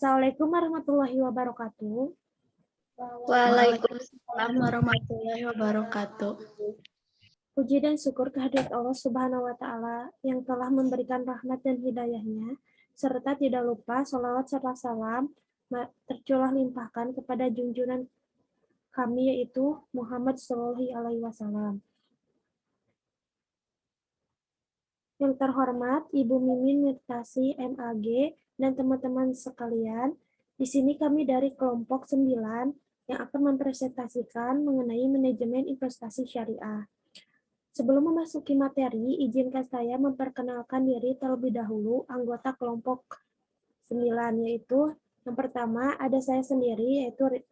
Assalamualaikum warahmatullahi wabarakatuh. Waalaikumsalam warahmatullahi wabarakatuh. Puji dan syukur kehadirat Allah Subhanahu wa Ta'ala yang telah memberikan rahmat dan hidayahnya, serta tidak lupa sholawat serta salam tercurah limpahkan kepada junjungan kami yaitu Muhammad Shallallahu Alaihi Wasallam. Yang terhormat Ibu Mimin Mirtasi MAG dan teman-teman sekalian, di sini kami dari kelompok 9 yang akan mempresentasikan mengenai manajemen investasi syariah. Sebelum memasuki materi, izinkan saya memperkenalkan diri terlebih dahulu anggota kelompok 9, yaitu yang pertama ada saya sendiri, yaitu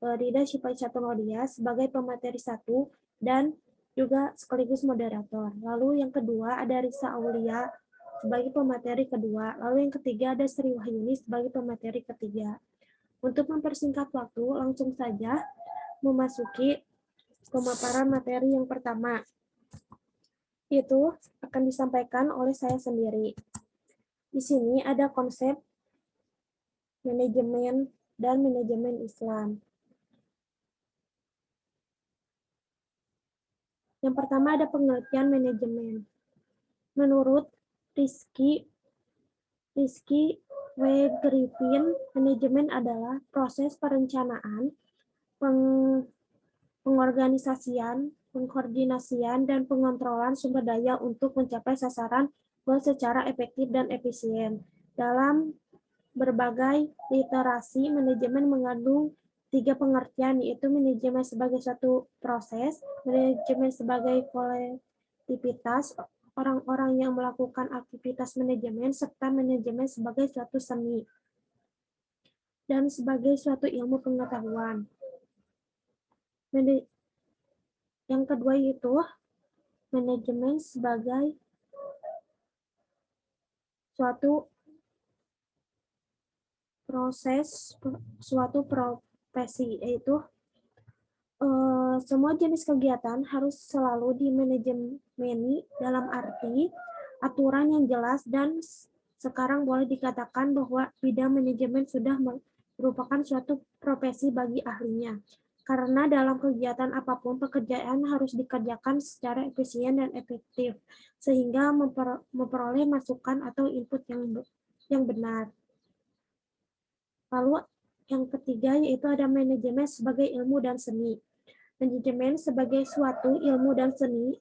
Rida Syifaisyatun sebagai pemateri 1 dan juga sekaligus moderator. Lalu yang kedua ada Risa Aulia sebagai pemateri kedua. Lalu yang ketiga ada Sri Wahyuni sebagai pemateri ketiga. Untuk mempersingkat waktu, langsung saja memasuki pemaparan materi yang pertama. Itu akan disampaikan oleh saya sendiri. Di sini ada konsep manajemen dan manajemen Islam. Yang pertama ada pengertian manajemen. Menurut Rizky W. Griffin, manajemen adalah proses perencanaan, pengorganisasian, pengkoordinasian, dan pengontrolan sumber daya untuk mencapai sasaran goal secara efektif dan efisien. Dalam berbagai literasi, manajemen mengandung 3 pengertian, yaitu manajemen sebagai suatu proses, manajemen sebagai kolektivitas orang-orang yang melakukan aktivitas manajemen, serta manajemen sebagai suatu seni dan sebagai suatu ilmu pengetahuan. Yang kedua yaitu manajemen sebagai suatu proses, suatu profesi, yaitu semua jenis kegiatan harus selalu dimanajemeni dalam arti aturan yang jelas, dan sekarang boleh dikatakan bahwa bidang manajemen sudah merupakan suatu profesi bagi ahlinya. Karena dalam kegiatan apapun, pekerjaan harus dikerjakan secara efisien dan efektif, sehingga memperoleh masukan atau input yang benar. Lalu yang ketiga yaitu ada manajemen sebagai ilmu dan seni. Manajemen sebagai suatu ilmu dan seni.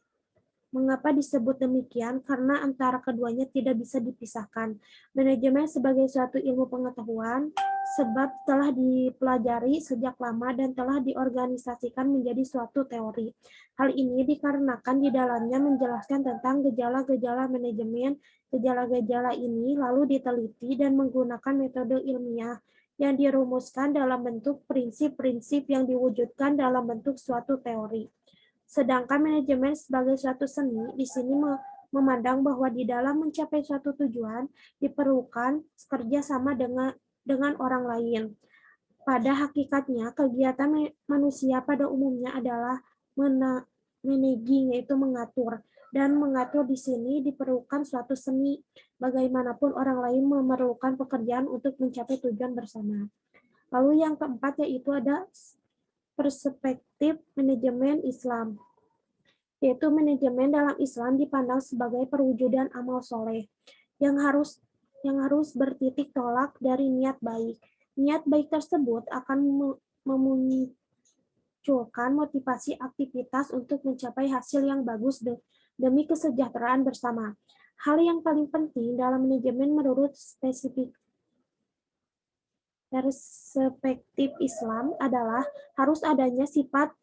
Mengapa disebut demikian? Karena antara keduanya tidak bisa dipisahkan. Manajemen sebagai suatu ilmu pengetahuan, sebab telah dipelajari sejak lama dan telah diorganisasikan menjadi suatu teori. Hal ini dikarenakan di dalamnya menjelaskan tentang gejala-gejala manajemen. Gejala-gejala ini lalu diteliti dan menggunakan metode ilmiah yang dirumuskan dalam bentuk prinsip-prinsip yang diwujudkan dalam bentuk suatu teori. Sedangkan manajemen sebagai suatu seni di sini memandang bahwa di dalam mencapai suatu tujuan diperlukan kerjasama dengan orang lain. Pada hakikatnya, kegiatan manusia pada umumnya adalah managing, yaitu mengatur. Dan mengatur di sini diperlukan suatu seni. Bagaimanapun orang lain memerlukan pekerjaan untuk mencapai tujuan bersama. Lalu yang keempat yaitu ada perspektif manajemen Islam, yaitu manajemen dalam Islam dipandang sebagai perwujudan amal soleh yang harus bertitik tolak dari niat baik. Niat baik tersebut akan memunculkan motivasi aktivitas untuk mencapai hasil yang bagus demi kesejahteraan bersama. Hal yang paling penting dalam manajemen menurut perspektif Islam adalah harus adanya sifat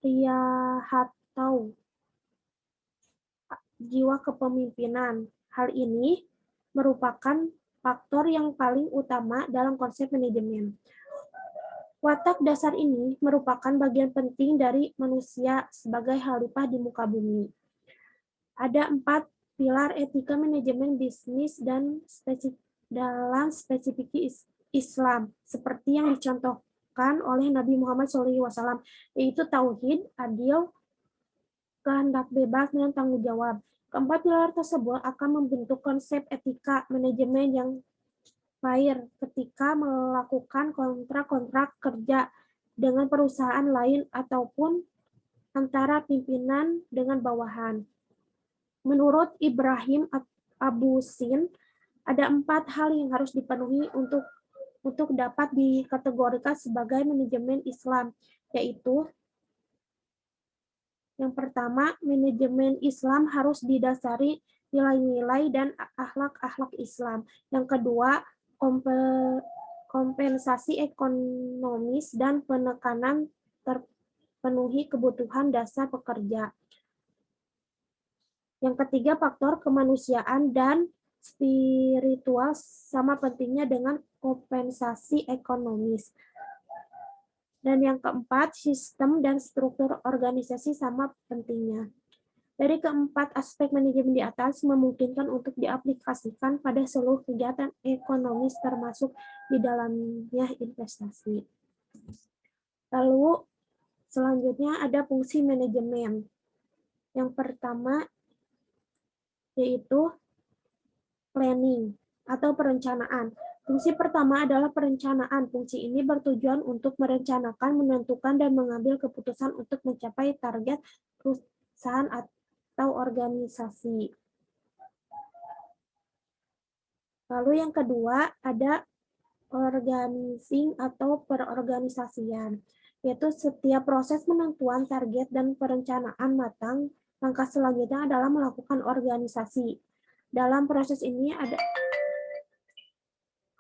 riyahatau, jiwa kepemimpinan. Hal ini merupakan faktor yang paling utama dalam konsep manajemen. Watak dasar ini merupakan bagian penting dari manusia sebagai khalifah di muka bumi. Ada 4 pilar etika manajemen bisnis dan dalam spesifik Islam, seperti yang dicontohkan oleh Nabi Muhammad SAW, yaitu tauhid, adil, kehendak bebas, dan tanggung jawab. Keempat pilar tersebut akan membentuk konsep etika manajemen yang fair ketika melakukan kontrak-kontrak kerja dengan perusahaan lain ataupun antara pimpinan dengan bawahan. Menurut Ibrahim Abu Sin, ada 4 hal yang harus dipenuhi untuk dapat dikategorikan sebagai manajemen Islam, yaitu yang pertama, manajemen Islam harus didasari nilai-nilai dan akhlak-akhlak Islam. Yang kedua, kompensasi ekonomis dan penekanan terpenuhi kebutuhan dasar pekerja. Yang ketiga, faktor kemanusiaan dan spiritual sama pentingnya dengan kompensasi ekonomis. Dan yang keempat, sistem dan struktur organisasi sama pentingnya. Dari keempat aspek manajemen di atas memungkinkan untuk diaplikasikan pada seluruh kegiatan ekonomis termasuk di dalamnya investasi. Lalu selanjutnya ada fungsi manajemen. Yang pertama yaitu planning atau perencanaan. Fungsi pertama adalah perencanaan. Fungsi ini bertujuan untuk merencanakan, menentukan, dan mengambil keputusan untuk mencapai target perusahaan atau organisasi. Lalu yang kedua ada organizing atau perorganisasian, yaitu setiap proses penentuan target dan perencanaan matang, langkah selanjutnya adalah melakukan organisasi. Dalam proses ini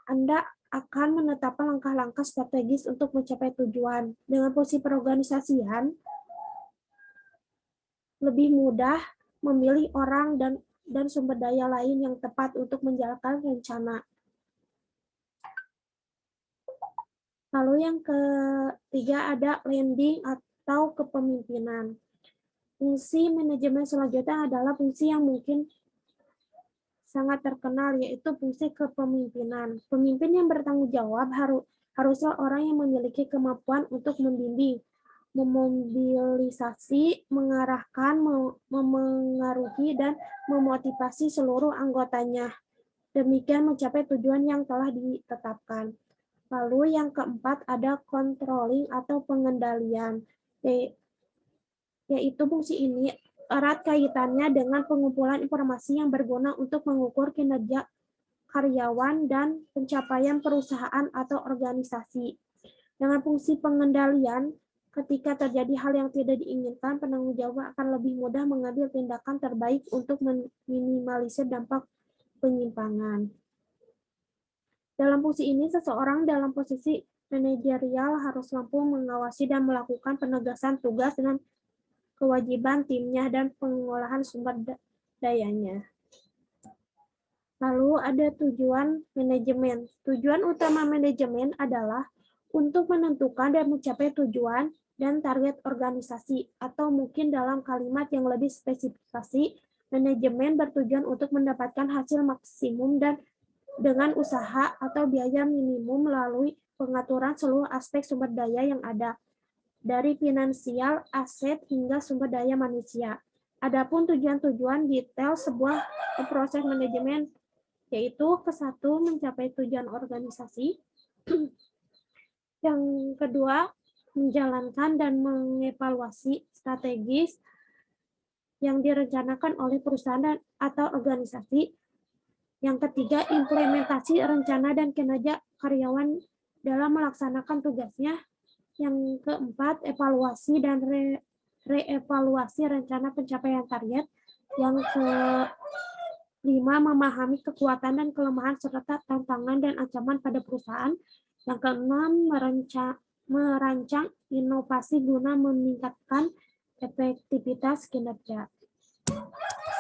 Anda akan menetapkan langkah-langkah strategis untuk mencapai tujuan. Dengan fungsi perorganisasian, lebih mudah memilih orang dan sumber daya lain yang tepat untuk menjalankan rencana. Lalu yang ketiga ada landing atau kepemimpinan. Fungsi manajemen selanjutnya adalah fungsi yang mungkin sangat terkenal, yaitu fungsi kepemimpinan. Pemimpin yang bertanggung jawab haruslah orang yang memiliki kemampuan untuk membimbing, memobilisasi, mengarahkan, memengaruhi, dan memotivasi seluruh anggotanya. Demikian mencapai tujuan yang telah ditetapkan. Lalu yang keempat ada controlling atau pengendalian, yaitu fungsi ini erat kaitannya dengan pengumpulan informasi yang berguna untuk mengukur kinerja karyawan dan pencapaian perusahaan atau organisasi. Dengan fungsi pengendalian, ketika terjadi hal yang tidak diinginkan, penanggung jawab akan lebih mudah mengambil tindakan terbaik untuk meminimalisir dampak penyimpangan. Dalam fungsi ini, seseorang dalam posisi manajerial harus mampu mengawasi dan melakukan penegasan tugas dan kewajiban timnya dan pengolahan sumber dayanya. Lalu ada tujuan manajemen. Tujuan utama manajemen adalah untuk menentukan dan mencapai tujuan dan target organisasi, atau mungkin dalam kalimat yang lebih spesifikasi, manajemen bertujuan untuk mendapatkan hasil maksimum dan dengan usaha atau biaya minimum melalui pengaturan seluruh aspek sumber daya yang ada, dari finansial, aset, hingga sumber daya manusia. Adapun tujuan-tujuan detail sebuah proses manajemen, yaitu kesatu mencapai tujuan organisasi, yang kedua menjalankan dan mengevaluasi strategis yang direncanakan oleh perusahaan atau organisasi, yang ketiga implementasi rencana dan kinerja karyawan dalam melaksanakan tugasnya, yang keempat, evaluasi dan reevaluasi rencana pencapaian target. Yang kelima, memahami kekuatan dan kelemahan serta tantangan dan ancaman pada perusahaan. Yang keenam, merancang inovasi guna meningkatkan efektivitas kinerja.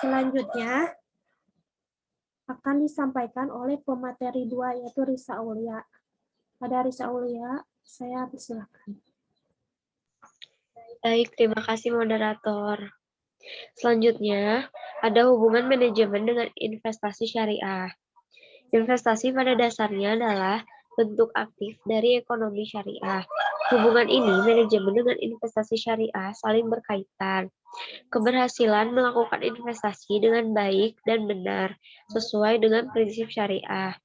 Selanjutnya akan disampaikan oleh pemateri 2, yaitu Risa Aulia. Pada Risa Aulia, saya persilakan. Baik, terima kasih moderator. Selanjutnya, ada hubungan manajemen dengan investasi syariah. Investasi pada dasarnya adalah bentuk aktif dari ekonomi syariah. Hubungan ini, manajemen dengan investasi syariah saling berkaitan. Keberhasilan melakukan investasi dengan baik dan benar sesuai dengan prinsip syariah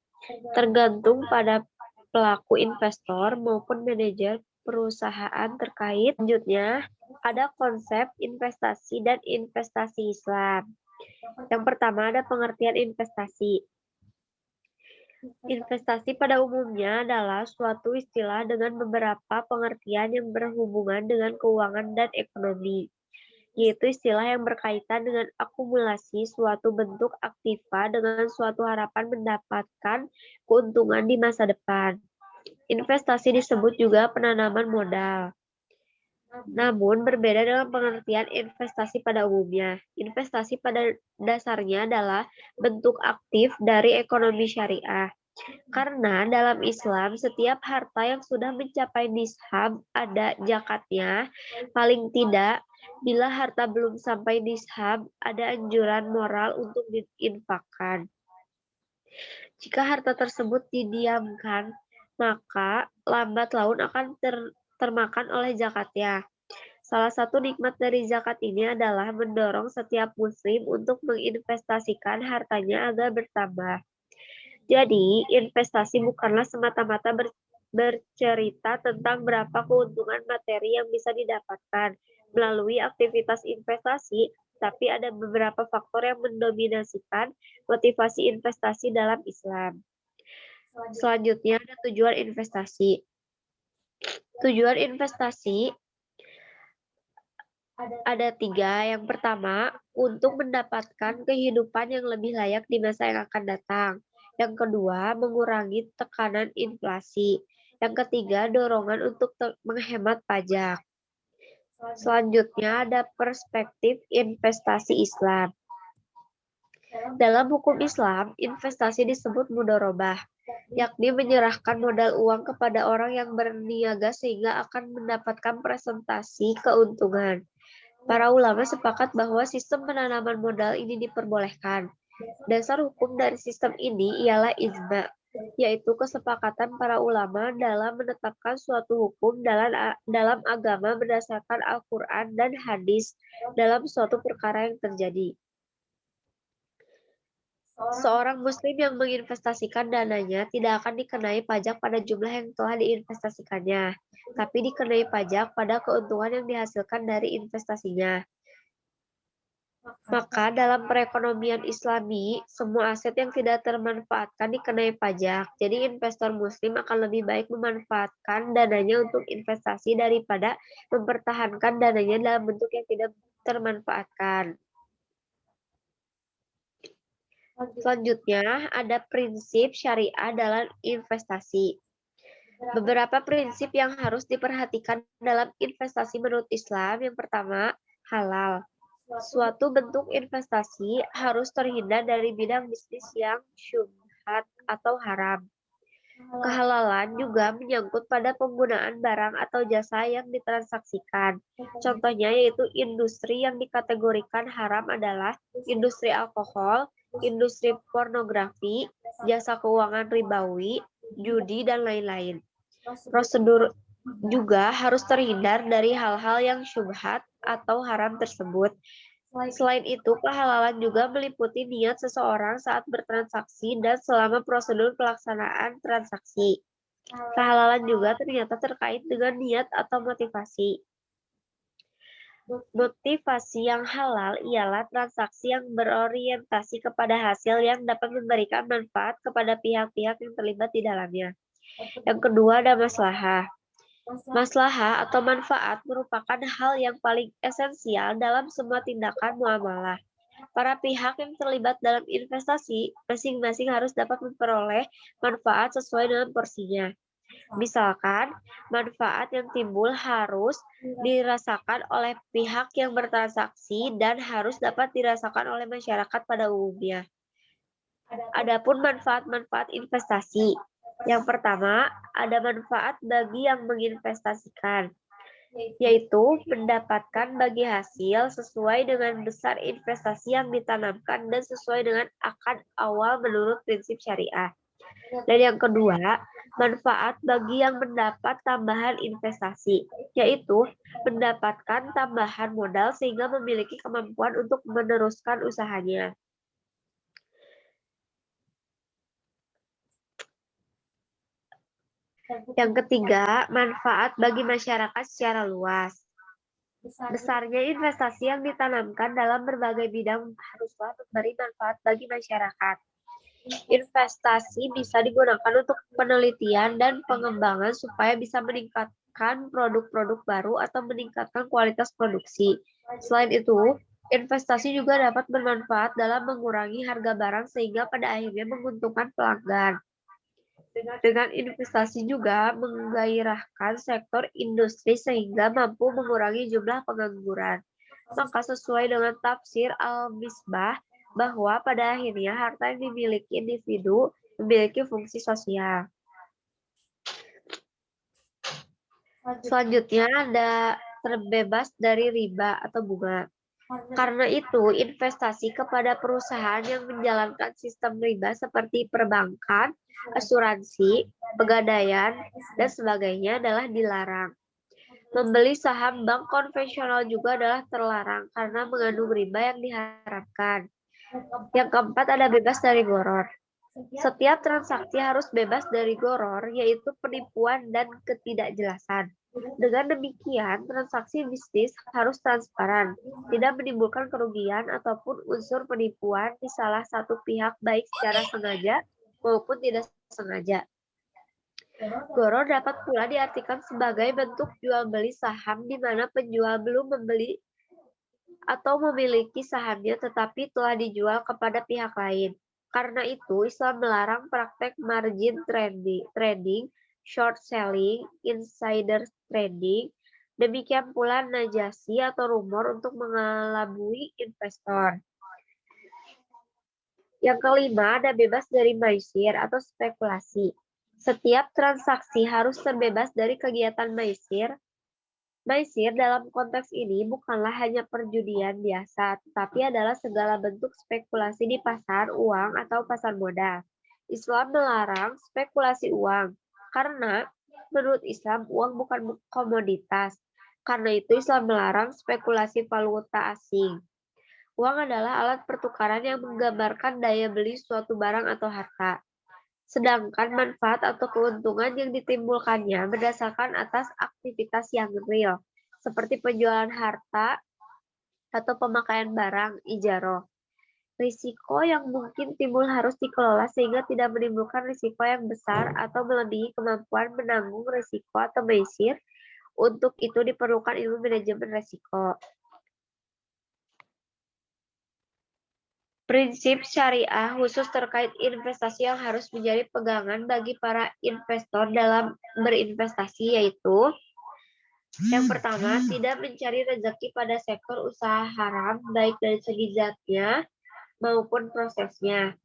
tergantung pada pelaku investor maupun manajer perusahaan terkait. Selanjutnya, ada konsep investasi dan investasi Islam. Yang pertama ada pengertian investasi. Investasi pada umumnya adalah suatu istilah dengan beberapa pengertian yang berhubungan dengan keuangan dan ekonomi, yaitu istilah yang berkaitan dengan akumulasi suatu bentuk aktiva dengan suatu harapan mendapatkan keuntungan di masa depan. Investasi disebut juga penanaman modal. Namun berbeda dengan pengertian investasi pada umumnya. Investasi pada dasarnya adalah bentuk aktif dari ekonomi syariah. Karena dalam Islam setiap harta yang sudah mencapai nishab ada zakatnya, paling tidak bila harta belum sampai nishab ada anjuran moral untuk diinfakkan. Jika harta tersebut didiamkan, maka lambat laun akan termakan oleh zakatnya. Salah satu nikmat dari zakat ini adalah mendorong setiap muslim untuk menginvestasikan hartanya agar bertambah. Jadi, investasi bukanlah semata-mata bercerita tentang berapa keuntungan materi yang bisa didapatkan melalui aktivitas investasi, tapi ada beberapa faktor yang mendominasikan motivasi investasi dalam Islam. Selanjutnya ada tujuan investasi. Tujuan investasi ada 3. Yang pertama, untuk mendapatkan kehidupan yang lebih layak di masa yang akan datang. Yang kedua, mengurangi tekanan inflasi. Yang ketiga, dorongan untuk menghemat pajak. Selanjutnya ada perspektif investasi Islam. Dalam hukum Islam, investasi disebut mudharabah, yakni menyerahkan modal uang kepada orang yang berniaga sehingga akan mendapatkan presentasi keuntungan. Para ulama sepakat bahwa sistem penanaman modal ini diperbolehkan. Dasar hukum dari sistem ini ialah ijma, yaitu kesepakatan para ulama dalam menetapkan suatu hukum dalam agama berdasarkan Al-Quran dan hadis dalam suatu perkara yang terjadi. Seorang muslim yang menginvestasikan dananya tidak akan dikenai pajak pada jumlah yang telah diinvestasikannya, tapi dikenai pajak pada keuntungan yang dihasilkan dari investasinya. Maka dalam perekonomian Islami, semua aset yang tidak termanfaatkan dikenai pajak. Jadi investor muslim akan lebih baik memanfaatkan dananya untuk investasi daripada mempertahankan dananya dalam bentuk yang tidak termanfaatkan. Selanjutnya, ada prinsip syariah dalam investasi. Beberapa prinsip yang harus diperhatikan dalam investasi menurut Islam. Yang pertama, halal. Suatu bentuk investasi harus terhindar dari bidang bisnis yang syubhat atau haram. Kehalalan juga menyangkut pada penggunaan barang atau jasa yang ditransaksikan. Contohnya yaitu industri yang dikategorikan haram adalah industri alkohol, industri pornografi, jasa keuangan ribawi, judi, dan lain-lain. Prosedur juga harus terhindar dari hal-hal yang syubhat atau haram tersebut. Selain itu, kehalalan juga meliputi niat seseorang saat bertransaksi dan selama prosedur pelaksanaan transaksi. Kehalalan juga ternyata terkait dengan niat atau motivasi. Motivasi yang halal ialah transaksi yang berorientasi kepada hasil yang dapat memberikan manfaat kepada pihak-pihak yang terlibat di dalamnya. Yang kedua ada maslahah. Maslahah atau manfaat merupakan hal yang paling esensial dalam semua tindakan muamalah. Para pihak yang terlibat dalam investasi masing-masing harus dapat memperoleh manfaat sesuai dengan porsinya. Misalkan, manfaat yang timbul harus dirasakan oleh pihak yang bertransaksi dan harus dapat dirasakan oleh masyarakat pada umumnya. Adapun manfaat-manfaat investasi. Yang pertama, ada manfaat bagi yang menginvestasikan, yaitu mendapatkan bagi hasil sesuai dengan besar investasi yang ditanamkan dan sesuai dengan akad awal menurut prinsip syariah. Dan yang kedua, manfaat bagi yang mendapat tambahan investasi, yaitu mendapatkan tambahan modal sehingga memiliki kemampuan untuk meneruskan usahanya. Yang ketiga, manfaat bagi masyarakat secara luas. Besarnya investasi yang ditanamkan dalam berbagai bidang haruslah memberi manfaat bagi masyarakat. Investasi bisa digunakan untuk penelitian dan pengembangan supaya bisa meningkatkan produk-produk baru atau meningkatkan kualitas produksi. Selain itu, investasi juga dapat bermanfaat dalam mengurangi harga barang sehingga pada akhirnya menguntungkan pelanggan. Dengan investasi juga menggairahkan sektor industri sehingga mampu mengurangi jumlah pengangguran. Maka sesuai dengan tafsir Al-Misbah bahwa pada akhirnya harta yang dimiliki individu memiliki fungsi sosial. Selanjutnya ada terbebas dari riba atau bunga. Karena itu, investasi kepada perusahaan yang menjalankan sistem riba seperti perbankan, asuransi, pegadaian, dan sebagainya adalah dilarang. Membeli saham bank konvensional juga adalah terlarang karena mengandung riba yang diharapkan. Yang keempat ada bebas dari gharar. Setiap transaksi harus bebas dari gharar, yaitu penipuan dan ketidakjelasan. Dengan demikian, transaksi bisnis harus transparan, tidak menimbulkan kerugian ataupun unsur penipuan di salah satu pihak baik secara sengaja maupun tidak sengaja. Gharar dapat pula diartikan sebagai bentuk jual beli saham di mana penjual belum membeli atau memiliki sahamnya tetapi telah dijual kepada pihak lain. Karena itu, Islam melarang praktek margin trading, short selling, insider trading, demikian pula najasi atau rumor untuk mengelabui investor. Yang kelima, ada bebas dari maisir atau spekulasi. Setiap transaksi harus terbebas dari kegiatan maisir. Maisir dalam konteks ini bukanlah hanya perjudian biasa, tetapi adalah segala bentuk spekulasi di pasar uang atau pasar modal. Islam melarang spekulasi uang, karena menurut Islam uang bukan komoditas. Karena itu Islam melarang spekulasi valuta asing. Uang adalah alat pertukaran yang menggambarkan daya beli suatu barang atau harta. Sedangkan manfaat atau keuntungan yang ditimbulkannya berdasarkan atas aktivitas yang real, seperti penjualan harta atau pemakaian barang, ijaroh. Risiko yang mungkin timbul harus dikelola sehingga tidak menimbulkan risiko yang besar atau melebihi kemampuan menanggung risiko atau maisir. Untuk itu diperlukan ilmu manajemen risiko. Prinsip syariah khusus terkait investasi yang harus menjadi pegangan bagi para investor dalam berinvestasi yaitu yang pertama, tidak mencari rezeki pada sektor usaha haram baik dari segi zatnya maupun prosesnya,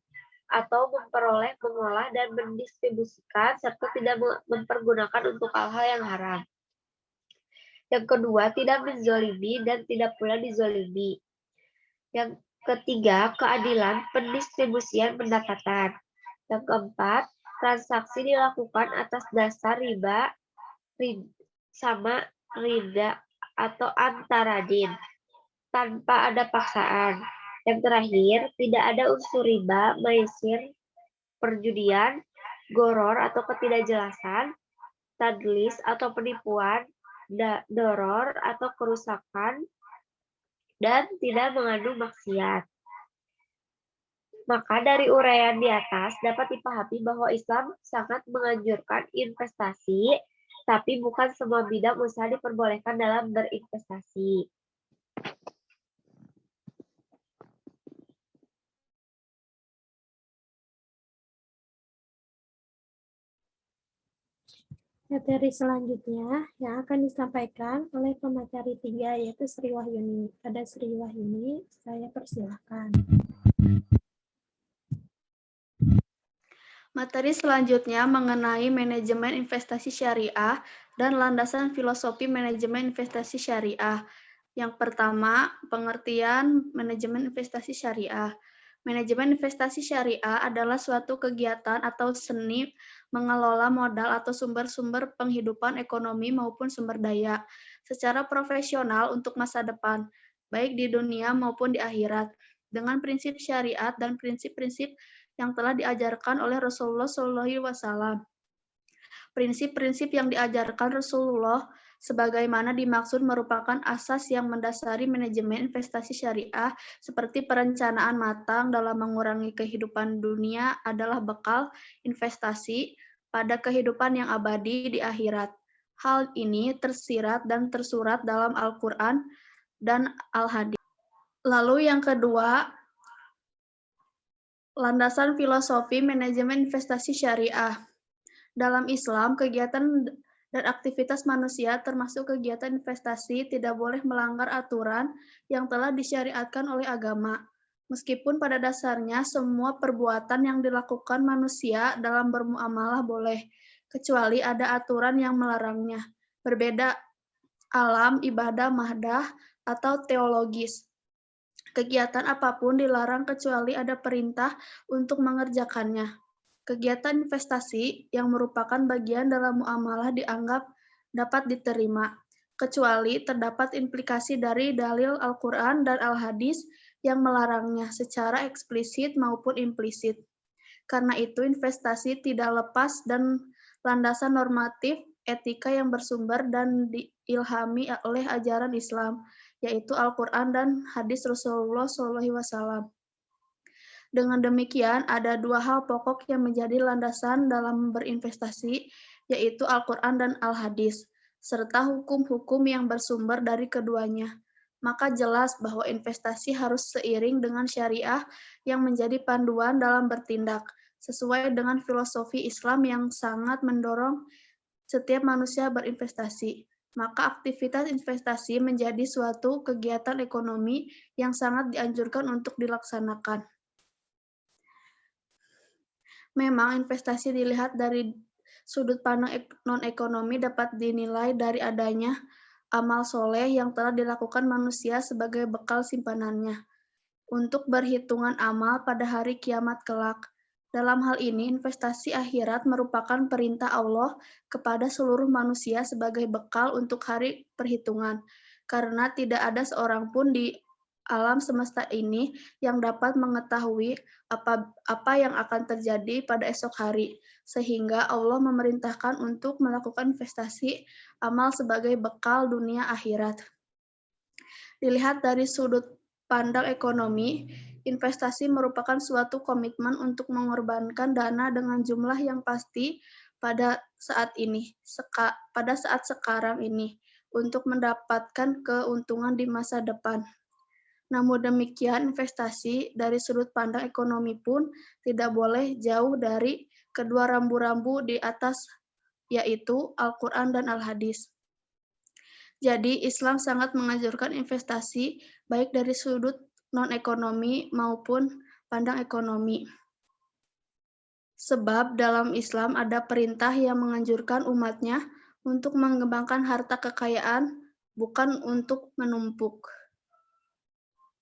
atau memperoleh, mengolah, dan mendistribusikan serta tidak mempergunakan untuk hal-hal yang haram. Yang kedua, tidak menzolimi dan tidak pula dizolimi. Yang ketiga, keadilan pendistribusian pendapatan. Yang keempat, transaksi dilakukan atas dasar riba sama rida atau antaradin tanpa ada paksaan. Yang terakhir, tidak ada unsur riba, maisir, perjudian, gharar atau ketidakjelasan, tadlis atau penipuan, doror atau kerusakan, dan tidak mengandung maksiat. Maka dari uraian di atas dapat dipahami bahwa Islam sangat menganjurkan investasi, tapi bukan semua bidang usaha diperbolehkan dalam berinvestasi. Materi selanjutnya yang akan disampaikan oleh pemateri 3 yaitu Sri Wahyuni. Pada Sri Wahyuni, saya persilahkan. Materi selanjutnya mengenai manajemen investasi syariah dan landasan filosofi manajemen investasi syariah. Yang pertama, pengertian manajemen investasi syariah. Manajemen investasi syariah adalah suatu kegiatan atau seni mengelola modal atau sumber-sumber penghidupan ekonomi maupun sumber daya secara profesional untuk masa depan, baik di dunia maupun di akhirat, dengan prinsip syariat dan prinsip-prinsip yang telah diajarkan oleh Rasulullah SAW. Prinsip-prinsip yang diajarkan Rasulullah sebagaimana dimaksud merupakan asas yang mendasari manajemen investasi syariah seperti perencanaan matang dalam mengurangi kehidupan dunia adalah bekal investasi pada kehidupan yang abadi di akhirat. Hal ini tersirat dan tersurat dalam Al-Quran dan Al-Hadis. Lalu yang kedua, landasan filosofi manajemen investasi syariah. Dalam Islam, kegiatan dan aktivitas manusia termasuk kegiatan investasi tidak boleh melanggar aturan yang telah disyariatkan oleh agama. Meskipun pada dasarnya semua perbuatan yang dilakukan manusia dalam bermuamalah boleh, kecuali ada aturan yang melarangnya. Berbeda alam, ibadah, mahdah, atau teologis. Kegiatan apapun dilarang kecuali ada perintah untuk mengerjakannya. Kegiatan investasi yang merupakan bagian dalam muamalah dianggap dapat diterima, kecuali terdapat implikasi dari dalil Al-Quran dan Al-Hadis yang melarangnya secara eksplisit maupun implisit. Karena itu, investasi tidak lepas dan landasan normatif etika yang bersumber dan diilhami oleh ajaran Islam, yaitu Al-Quran dan hadis Rasulullah SAW. Dengan demikian, ada dua hal pokok yang menjadi landasan dalam berinvestasi, yaitu Al-Quran dan Al-Hadis, serta hukum-hukum yang bersumber dari keduanya. Maka jelas bahwa investasi harus seiring dengan syariah yang menjadi panduan dalam bertindak, sesuai dengan filosofi Islam yang sangat mendorong setiap manusia berinvestasi. Maka aktivitas investasi menjadi suatu kegiatan ekonomi yang sangat dianjurkan untuk dilaksanakan. Memang investasi dilihat dari sudut pandang non-ekonomi dapat dinilai dari adanya amal soleh yang telah dilakukan manusia sebagai bekal simpanannya untuk berhitungan amal pada hari kiamat kelak. Dalam hal ini, investasi akhirat merupakan perintah Allah kepada seluruh manusia sebagai bekal untuk hari perhitungan, karena tidak ada seorang pun di alam semesta ini yang dapat mengetahui apa yang akan terjadi pada esok hari, sehingga Allah memerintahkan untuk melakukan investasi amal sebagai bekal dunia akhirat. Dilihat dari sudut pandang ekonomi, investasi merupakan suatu komitmen untuk mengorbankan dana dengan jumlah yang pasti pada saat sekarang ini, untuk mendapatkan keuntungan di masa depan. Namun demikian, investasi dari sudut pandang ekonomi pun tidak boleh jauh dari kedua rambu-rambu di atas, yaitu Al-Quran dan Al-Hadis. Jadi, Islam sangat menganjurkan investasi baik dari sudut non-ekonomi maupun pandang ekonomi. Sebab dalam Islam ada perintah yang menganjurkan umatnya untuk mengembangkan harta kekayaan, bukan untuk menumpuk.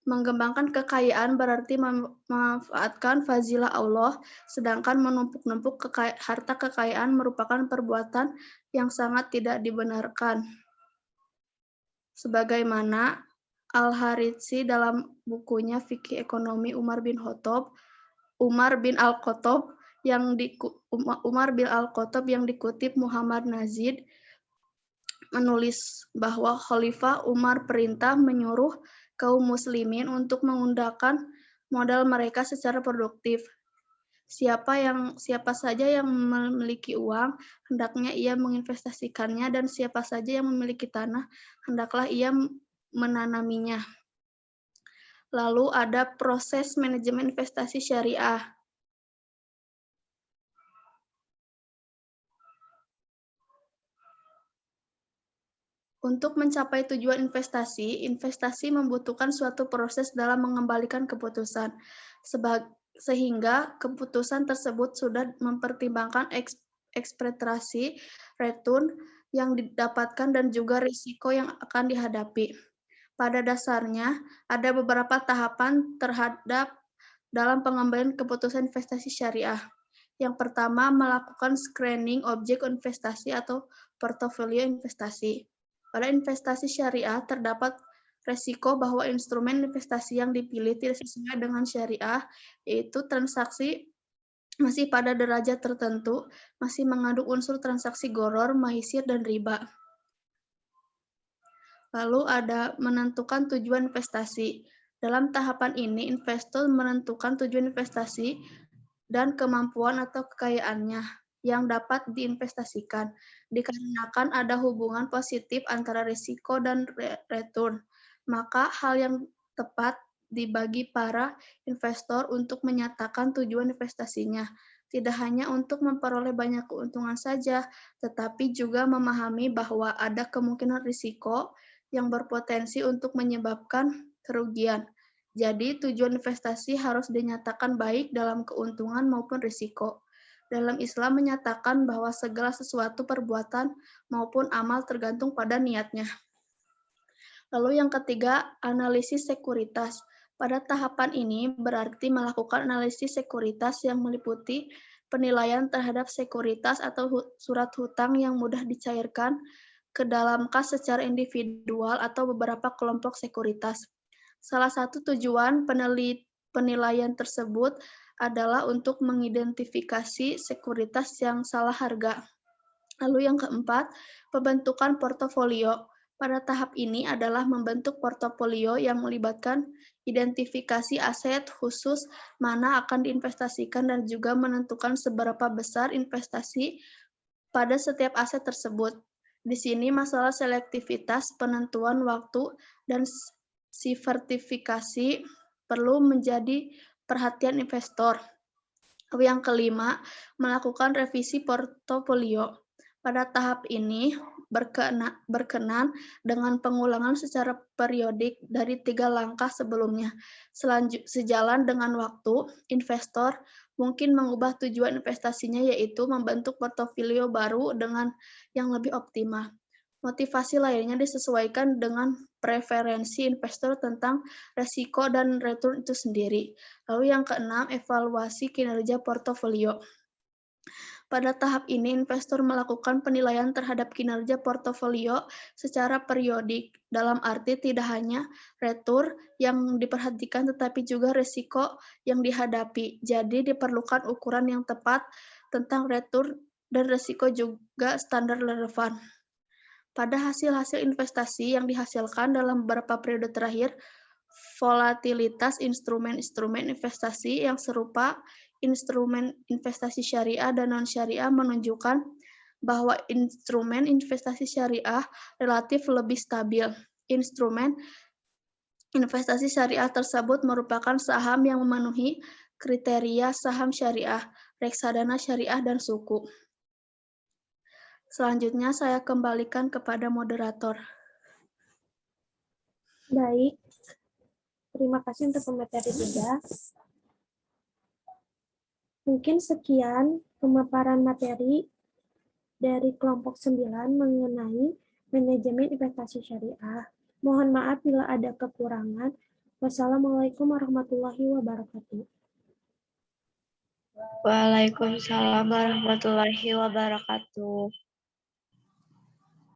Mengembangkan kekayaan berarti memanfaatkan fazilah Allah, sedangkan menumpuk-numpuk harta kekayaan merupakan perbuatan yang sangat tidak dibenarkan. Sebagaimana Al-Haritsi dalam bukunya Fikih Ekonomi Umar bin Al-Khattab yang dikutip Muhammad Nazid menulis bahwa Khalifah Umar perintah menyuruh kaum muslimin untuk menggunakan modal mereka secara produktif. Siapa saja yang memiliki uang, hendaknya ia menginvestasikannya, dan siapa saja yang memiliki tanah, hendaklah ia menanaminya. Lalu ada proses manajemen investasi syariah. Untuk mencapai tujuan investasi membutuhkan suatu proses dalam mengembalikan keputusan, sehingga keputusan tersebut sudah mempertimbangkan ekspektasi return yang didapatkan dan juga risiko yang akan dihadapi. Pada dasarnya, ada beberapa tahapan terhadap dalam pengambilan keputusan investasi syariah. Yang pertama, melakukan screening objek investasi atau portofolio investasi. Pada investasi syariah terdapat resiko bahwa instrumen investasi yang dipilih tidak sesuai dengan syariah, yaitu transaksi masih pada derajat tertentu, masih mengandung unsur transaksi gharar, maisir, dan riba. Lalu ada menentukan tujuan investasi. Dalam tahapan ini, investor menentukan tujuan investasi dan kemampuan atau kekayaannya yang dapat diinvestasikan, dikarenakan ada hubungan positif antara risiko dan return. Maka hal yang tepat dibagi para investor untuk menyatakan tujuan investasinya, tidak hanya untuk memperoleh banyak keuntungan saja, tetapi juga memahami bahwa ada kemungkinan risiko yang berpotensi untuk menyebabkan kerugian. Jadi, tujuan investasi harus dinyatakan baik dalam keuntungan maupun risiko. Dalam Islam menyatakan bahwa segala sesuatu perbuatan maupun amal tergantung pada niatnya. Lalu yang ketiga, analisis sekuritas. Pada tahapan ini berarti melakukan analisis sekuritas yang meliputi penilaian terhadap sekuritas atau surat hutang yang mudah dicairkan ke dalam kas secara individual atau beberapa kelompok sekuritas. Salah satu tujuan penilaian tersebut adalah untuk mengidentifikasi sekuritas yang salah harga. Lalu yang keempat, pembentukan portofolio. Pada tahap ini adalah membentuk portofolio yang melibatkan identifikasi aset khusus mana akan diinvestasikan dan juga menentukan seberapa besar investasi pada setiap aset tersebut. Di sini masalah selektivitas, penentuan waktu, dan diversifikasi perlu menjadi perhatian investor. Yang kelima, melakukan revisi portofolio. Pada tahap ini berkenan dengan pengulangan secara periodik dari 3 langkah sebelumnya. Sejalan dengan waktu, investor mungkin mengubah tujuan investasinya, yaitu membentuk portofolio baru dengan yang lebih optimal. Motivasi lainnya disesuaikan dengan preferensi investor tentang resiko dan return itu sendiri. Lalu yang keenam, evaluasi kinerja portofolio. Pada tahap ini, investor melakukan penilaian terhadap kinerja portofolio secara periodik, dalam arti tidak hanya return yang diperhatikan, tetapi juga risiko yang dihadapi. Jadi diperlukan ukuran yang tepat tentang return dan risiko juga standar relevan. Pada hasil-hasil investasi yang dihasilkan dalam beberapa periode terakhir, volatilitas instrumen-instrumen investasi yang serupa instrumen investasi syariah dan non-syariah menunjukkan bahwa instrumen investasi syariah relatif lebih stabil. Instrumen investasi syariah tersebut merupakan saham yang memenuhi kriteria saham syariah, reksadana syariah, dan suku. Selanjutnya saya kembalikan kepada moderator. Baik, terima kasih untuk pemateri 3. Mungkin sekian pemaparan materi dari kelompok 9 mengenai manajemen investasi syariah. Mohon maaf bila ada kekurangan. Wassalamualaikum warahmatullahi wabarakatuh. Waalaikumsalam warahmatullahi wabarakatuh.